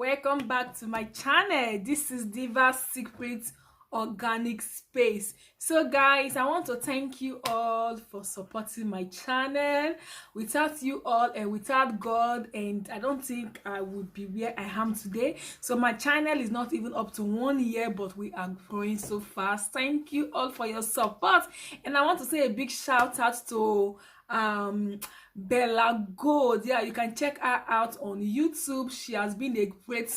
welcome back to my channel. This is Diva Secret Organic Space. So guys, I want to thank you all for supporting my channel. Without you all and without God, and I don't think I would be where I am today. So my channel is not even up to 1 year, but we are growing so fast. Thank you all for your support, and I want to say a big shout out to Bella Gold. Yeah, you can check her out on YouTube. She has been a great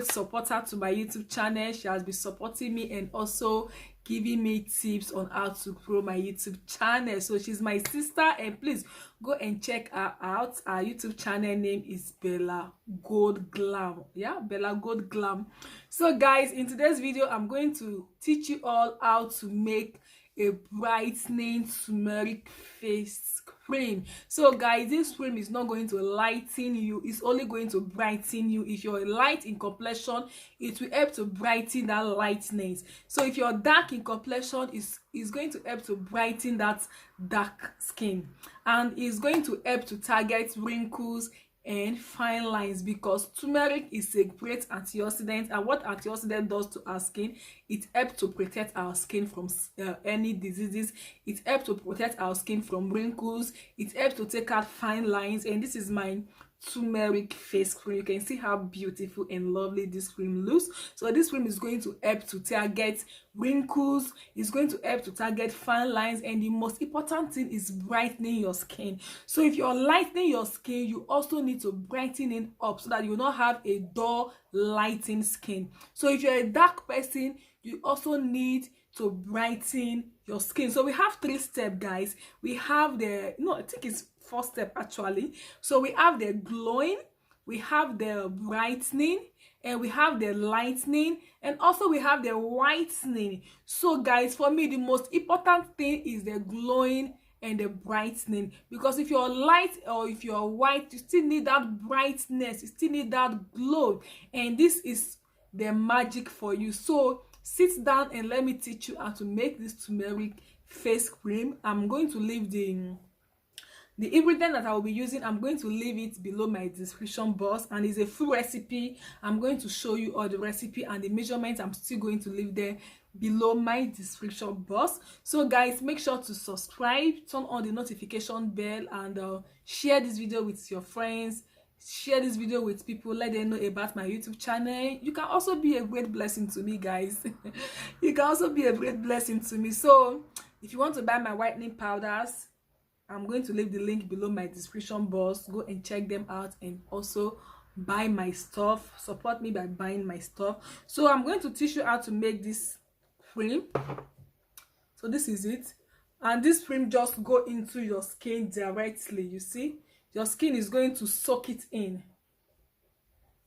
supporter to my YouTube channel. She has been supporting me and also giving me tips on how to grow my YouTube channel. So she's my sister, and please go and check her out. Our YouTube channel name is Bella Gold Glam. Yeah, Bella Gold Glam. So guys, in today's video I'm going to teach you all how to make a brightening turmeric face cream. So guys, this cream is not going to lighten you, it's only going to brighten you. If you're light in complexion, it will help to brighten that lightness. So if you're dark in complexion, it's going to help to brighten that dark skin, and it's going to help to target wrinkles and fine lines, because turmeric is a great antioxidant. And what antioxidant does to our skin, it helps to protect our skin from any diseases. It helps to protect our skin from wrinkles. It helps to take out fine lines. And this is my turmeric face cream. You can see how beautiful and lovely this cream looks. So this cream is going to help to target wrinkles, it's going to help to target fine lines, and the most important thing is brightening your skin. So if you're lightening your skin, you also need to brighten it up so that you will not have a dull lightened skin. So if you're a dark person, you also need to brighten your skin. So we have 3 steps, guys. We have I think it's 4 steps actually. So we have the glowing, we have the brightening, and we have the lightening, and also we have the whitening. So guys, for me the most important thing is the glowing and the brightening, because if you're light or if you're white, you still need that brightness, you still need that glow, and this is the magic for you. So sit down and let me teach you how to make this turmeric face cream. I'm going to leave the ingredient that I will be using, I'm going to leave it below my description box, and it's a full recipe. I'm going to show you all the recipe and the measurements. I'm still going to leave there below my description box. So guys, make sure to subscribe, turn on the notification bell, and share this video with your friends. Share this video with people, let them know about my YouTube channel. You can also be a great blessing to me, guys. You can also be a great blessing to me. So if you want to buy my whitening powders, I'm going to leave the link below my description box. Go and check them out, and also buy my stuff. Support me by buying my stuff. So I'm going to teach you how to make this cream. So this is it, and this cream just go into your skin directly. You see, your skin is going to soak it in,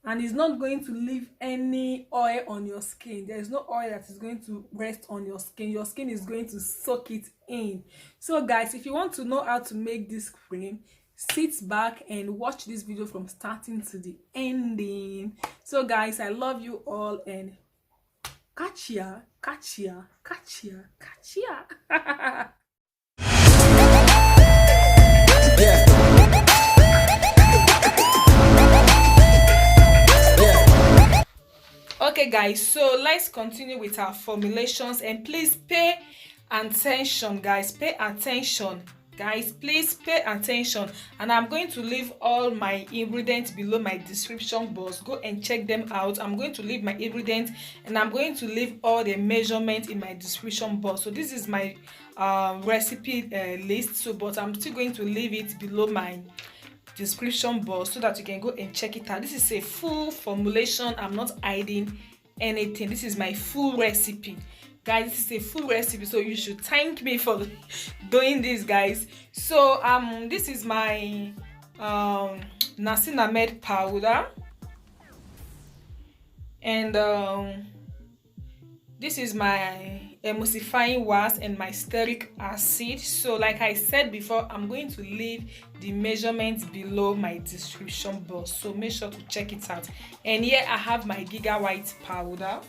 and it's not going to leave any oil on your skin. There is no oil that is going to rest on your skin. Your skin is going to soak it in. So guys, if you want to know how to make this cream, sit back and watch this video from starting to the ending. So guys, I love you all, and catch ya. Okay guys, so let's continue with our formulations, and please pay attention, guys. Pay attention, guys, please pay attention. And I'm going to leave all my ingredients below my description box. Go and check them out. I'm going to leave my ingredients, and I'm going to leave all the measurements in my description box. So this is my recipe list, so but I'm still going to leave it below my description box so that you can go and check it out. This is a full formulation. I'm not hiding anything. This is my full recipe, guys. This is a full recipe, so you should thank me for doing this, guys. So this is my Naicinamide powder, and this is my emulsifying wax and my stearic acid. So like I said before, I'm going to leave the measurements below my description box, so make sure to check it out. And here I have my Gigawhite powder,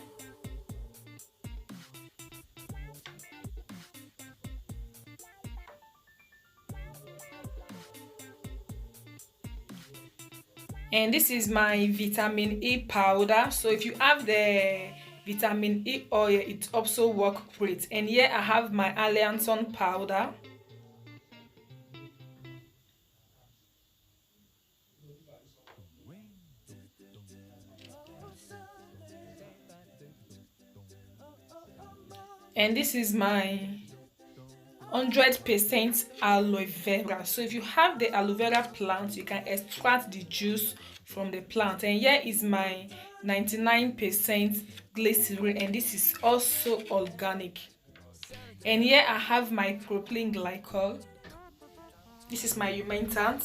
And this is my vitamin E powder. So if you have the vitamin E oil, it also works great. And here I have my Allantoin powder. And this is my 100% aloe vera. So if you have the aloe vera plant, you can extract the juice from the plant. And here is my 99% glycerin, and this is also organic. And here I have my propylene glycol. This is my humectant.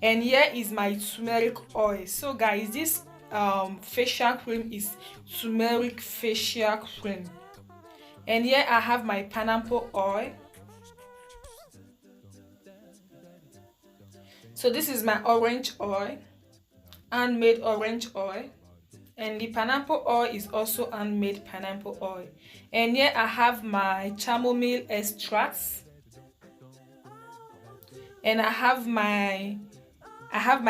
And here is my turmeric oil. So guys, this facial cream is turmeric facial cream. And here I have my pineapple oil. So this is my orange oil, handmade orange oil. And the pineapple oil is also handmade pineapple oil. And here I have my chamomile extracts. And I have my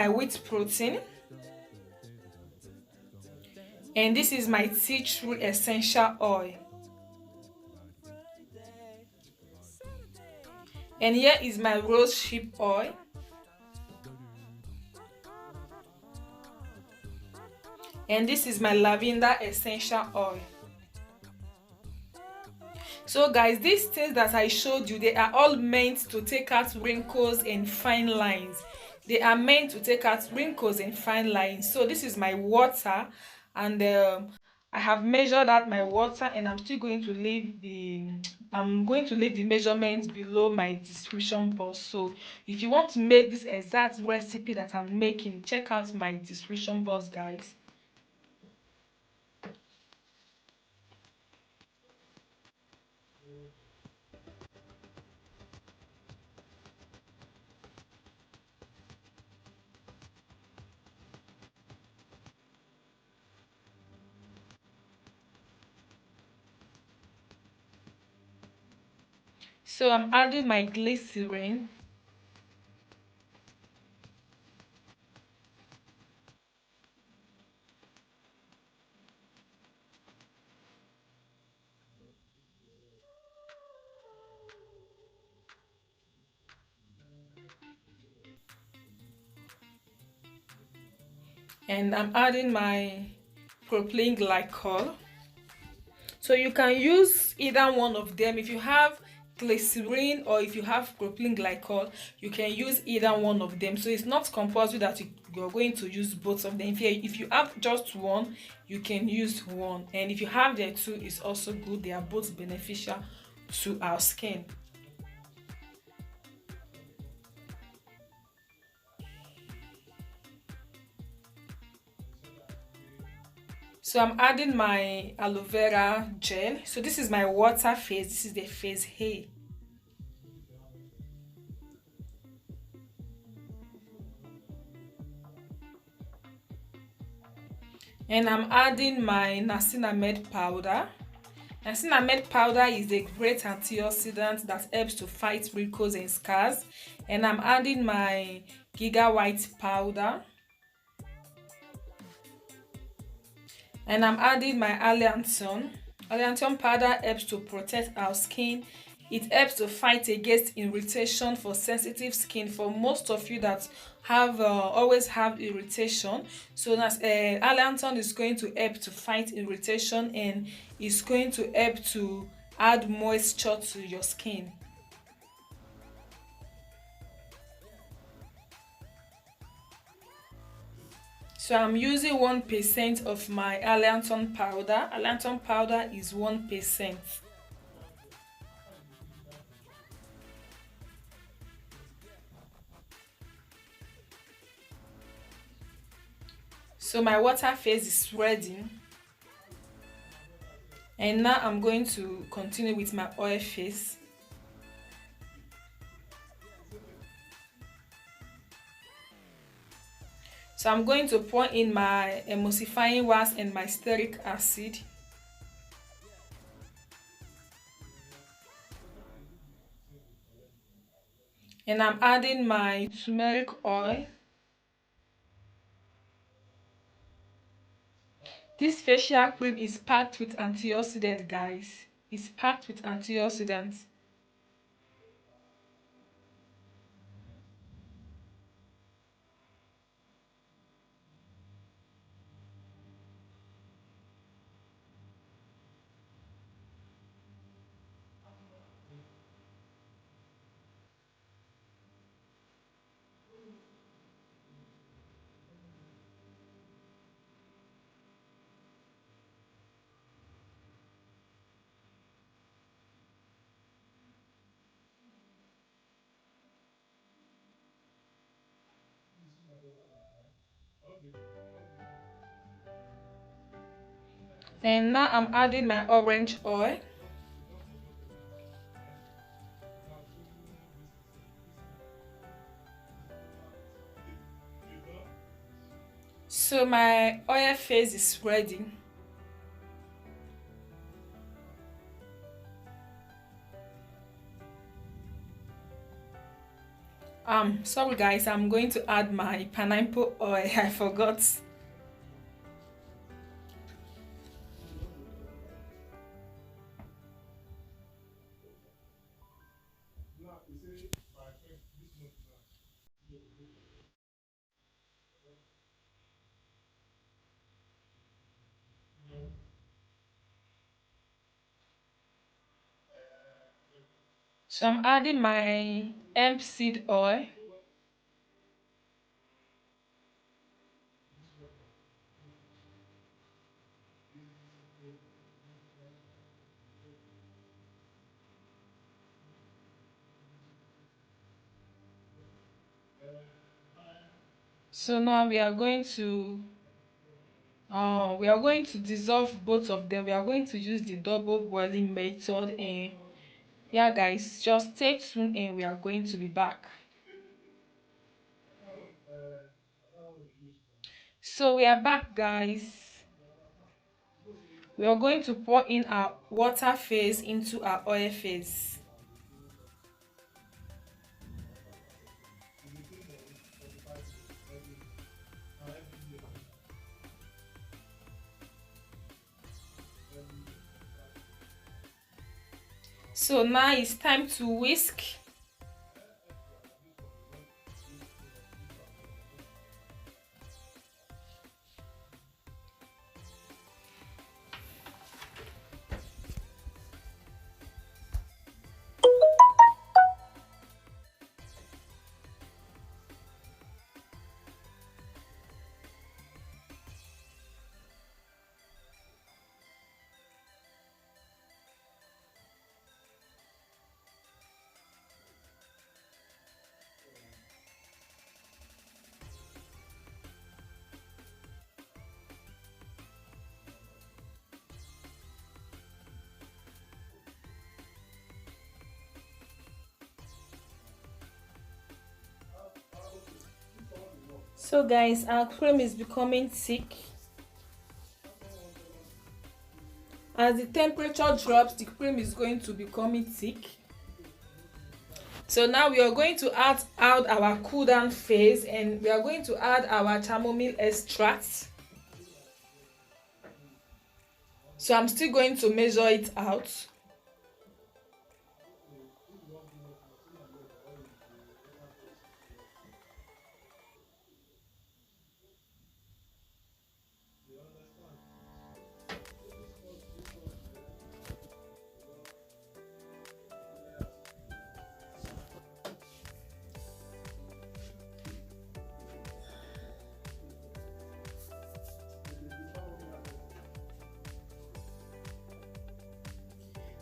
wheat protein. And this is my tea tree essential oil. And here is my rosehip oil. And this is my lavender essential oil. So guys, these things that I showed you, they are all meant to take out wrinkles and fine lines. They are meant to take out wrinkles and fine lines. So this is my water, and I have measured out my water, and I'm going to leave the measurements below my description box. So if you want to make this exact recipe that I'm making, check out my description box, guys. So I'm adding my glycerin. And I'm adding my propylene glycol. So you can use either one of them. If you have glycerin or if you have propylene glycol, you can use either one of them. So it's not compulsory that you're going to use both of them. If you have just one, you can use one. And if you have the two, it's also good. They are both beneficial to our skin. So I'm adding my aloe vera gel. So this is my water phase. This is the phase A. And I'm adding my Naicinamide powder. Naicinamide powder is a great antioxidant that helps to fight wrinkles and scars. And I'm adding my Gigawhite powder. And I'm adding my Allantoin. Allantoin powder helps to protect our skin. It helps to fight against irritation for sensitive skin. For most of you that have always have irritation, so that's Allantoin is going to help to fight irritation, and is going to help to add moisture to your skin. So I'm using 1% of my Allantoin powder. Allantoin powder is 1%. So my water phase is ready. And now I'm going to continue with my oil phase. So I'm going to pour in my emulsifying wax and my stearic acid. And I'm adding my turmeric oil. This facial cream is packed with antioxidants, guys. It's packed with antioxidants. And now I'm adding my orange oil. So my oil face is ready. Sorry guys, I'm going to add my pineapple oil. I forgot. So I'm adding my hempseed oil. So now we are going to dissolve both of them. We are going to use the double boiling method, and yeah guys, just stay tuned and we are going to be back. So we are back guys. We are going to pour in our water phase into our oil phase. So now it's time to whisk. So guys, our cream is becoming thick. As the temperature drops, the cream is going to become thick. So now we are going to add our cool down phase, and we are going to add our chamomile extract. So I'm still going to measure it out.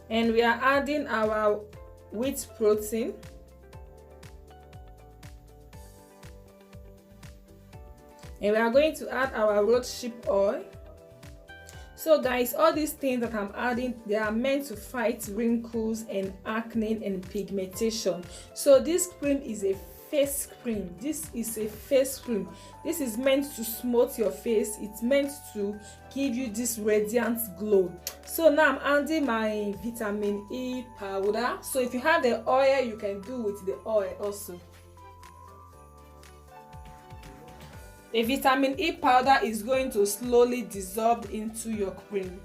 And we are adding our wheat protein. And we are going to add our rosehip oil. So guys, all these things that I'm adding, they are meant to fight wrinkles and acne and pigmentation. So this cream is a face cream. This is a face cream. This is meant to smooth your face. It's meant to give you this radiant glow. So now I'm adding my vitamin E powder. So if you have the oil, you can do with the oil also. A vitamin E powder is going to slowly dissolve into your cream.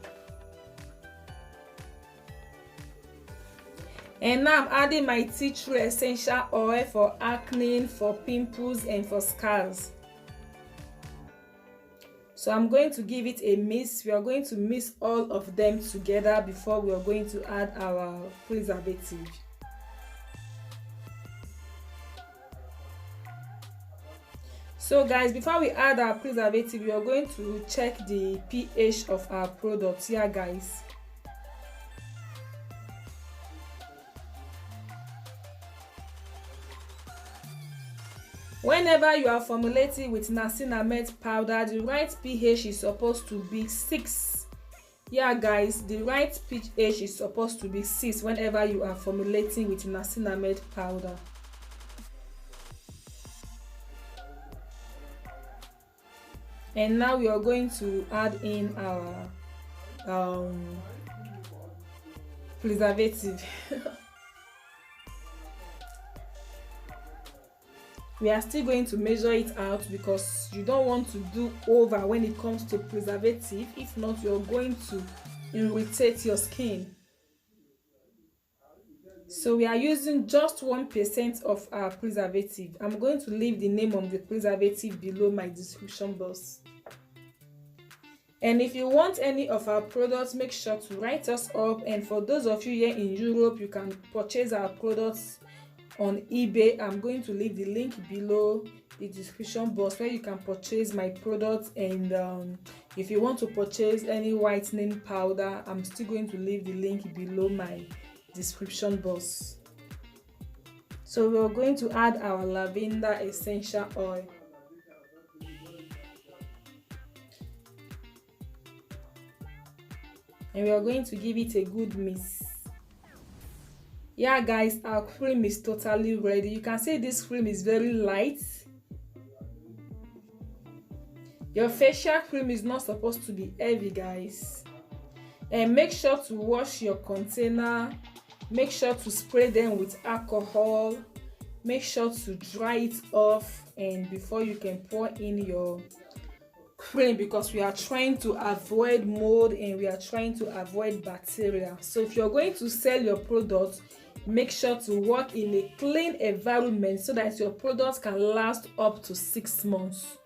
And now I'm adding my tea tree essential oil for acne, for pimples, and for scars. So I'm going to give it a mix. We are going to mix all of them together before we are going to add our preservative. So guys, before we add our preservative, we are going to check the pH of our product here, guys. Whenever you are formulating with Naicinamide powder, the right pH is supposed to be 6. Yeah guys, the right pH is supposed to be 6 whenever you are formulating with Naicinamide powder. And now we are going to add in our preservative. We are still going to measure it out because you don't want to do over when it comes to preservative. If not, you're going to irritate your skin. So we are using just 1% of our preservative. I'm going to leave the name of the preservative below my description box. And if you want any of our products, make sure to write us up. And for those of you here in Europe, you can purchase our products on eBay. I'm going to leave the link below the description box where you can purchase my products. And if you want to purchase any whitening powder, I'm still going to leave the link below my description box. So we're going to add our lavender essential oil. And we are going to give it a good mix. Yeah guys, our cream is totally ready. You can see this cream is very light. Your facial cream is not supposed to be heavy, guys. And make sure to wash your container. Make sure to spray them with alcohol. Make sure to dry it off and before you can pour in your cream, because we are trying to avoid mold and we are trying to avoid bacteria. So if you're going to sell your product, make sure to work in a clean environment so that your products can last up to 6 months.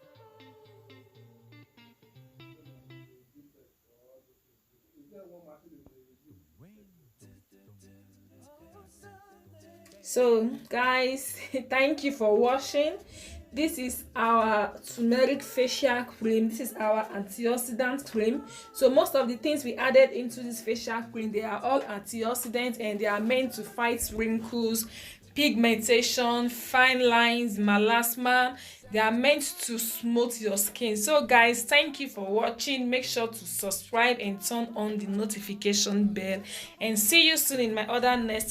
So guys, thank you for watching. This is our turmeric facial cream. This is our antioxidant cream. So most of the things we added into this facial cream, they are all antioxidants and they are meant to fight wrinkles, pigmentation, fine lines, melasma. They are meant to smooth your skin. So guys, thank you for watching. Make sure to subscribe and turn on the notification bell, and see you soon in my other next